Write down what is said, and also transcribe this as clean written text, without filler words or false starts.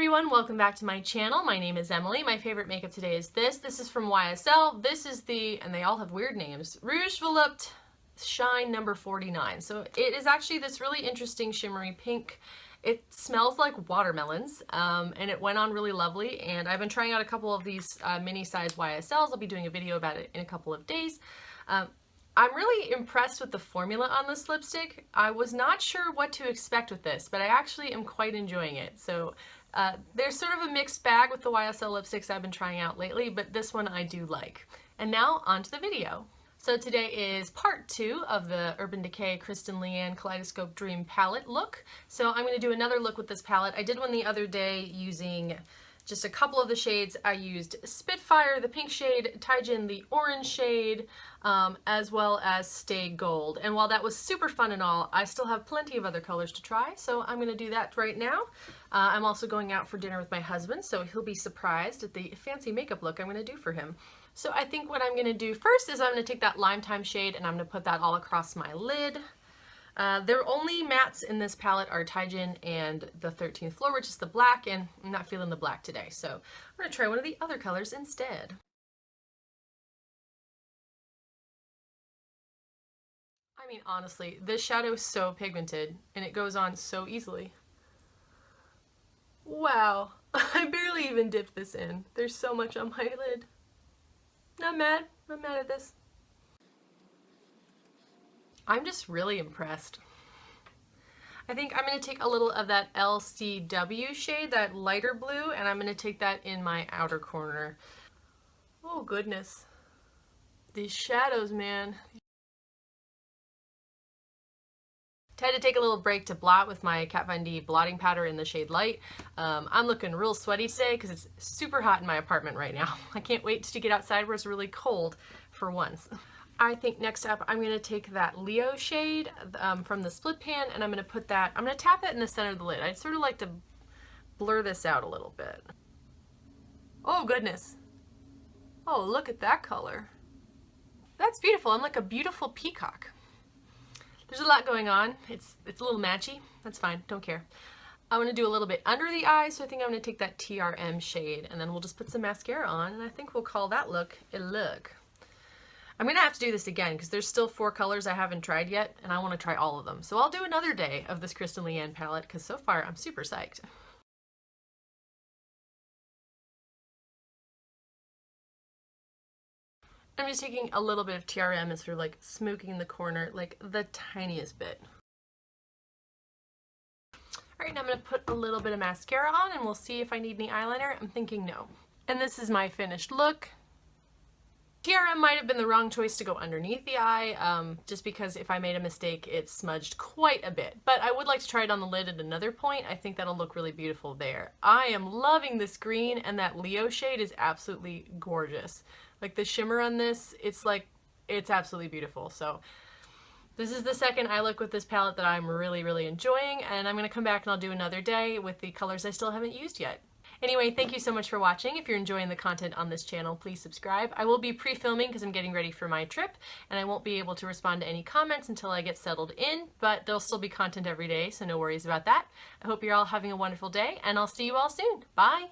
everyone, welcome back to my channel. My name is Emily. My favorite makeup today is this. This is from YSL. This is the, and they all have weird names, Rouge Volupte Shine number 49. So it is actually this really interesting shimmery pink. It smells like watermelons, and it went on really lovely, and I've been trying out a couple of these mini size YSLs. I'll be doing a video about it in a couple of days. I'm really impressed with the formula on this lipstick. I was not sure what to expect with this, but I actually am quite enjoying it. So there's sort of a mixed bag with the YSL lipsticks I've been trying out lately, but this one I do like. And now on to the video. So today is part 2 of the Urban Decay Kristen Leanne Kaleidoscope Dream Palette look. So I'm going to do another look with this palette. I did one the other day using just a couple of the shades. I used Spitfire, the pink shade, Taijin, the orange shade, as well as Stay Gold. And while that was super fun and all, I still have plenty of other colors to try, so I'm going to do that right now. I'm also going out for dinner with my husband, so he'll be surprised at the fancy makeup look I'm going to do for him. So I think what I'm going to do first is I'm going to take that Lime Time shade and I'm going to put that all across my lid. Their only mattes in this palette are Taijin and the 13th Floor, which is the black, and I'm not feeling the black today, so I'm going to try one of the other colors instead. I mean, honestly, this shadow is so pigmented, and it goes on so easily. Wow, I barely even dipped this in. There's so much on my lid. Not mad. Not mad at this. I'm just really impressed. I think I'm going to take a little of that LCW shade, that lighter blue, and I'm going to take that in my outer corner. Oh goodness. These shadows, man. I had to take a little break to blot with my Kat Von D blotting powder in the shade Light. I'm looking real sweaty today because it's super hot in my apartment right now. I can't wait to get outside where it's really cold for once. I think next up I'm going to take that Leo shade from the split pan, and I'm going to put that, I'm going to tap that in the center of the lid. I'd sort of like to blur this out a little bit. Oh goodness. Oh, look at that color. That's beautiful. I'm like a beautiful peacock. There's a lot going on. It's a little matchy. That's fine. Don't care. I want to do a little bit under the eye, so I think I'm going to take that TRM shade, and then we'll just put some mascara on, and I think we'll call that look a look. I'm going to have to do this again because there's still 4 colors I haven't tried yet, and I want to try all of them. So I'll do another day of this Kristen Leanne palette because so far I'm super psyched. I'm just taking a little bit of TRM and sort of like smoking the corner, like the tiniest bit. Alright, now I'm going to put a little bit of mascara on and we'll see if I need any eyeliner. I'm thinking no. And this is my finished look. TRM might have been the wrong choice to go underneath the eye, just because if I made a mistake, it smudged quite a bit. But I would like to try it on the lid at another point. I think that'll look really beautiful there. I am loving this green, and that Leo shade is absolutely gorgeous. Like the shimmer on this, it's absolutely beautiful. So this is the second eye look with this palette that I'm really, really enjoying, and I'm going to come back and I'll do another day with the colors I still haven't used yet. Anyway, thank you so much for watching. If you're enjoying the content on this channel, please subscribe. I will be pre-filming because I'm getting ready for my trip, and I won't be able to respond to any comments until I get settled in, but there'll still be content every day, so no worries about that. I hope you're all having a wonderful day, and I'll see you all soon. Bye!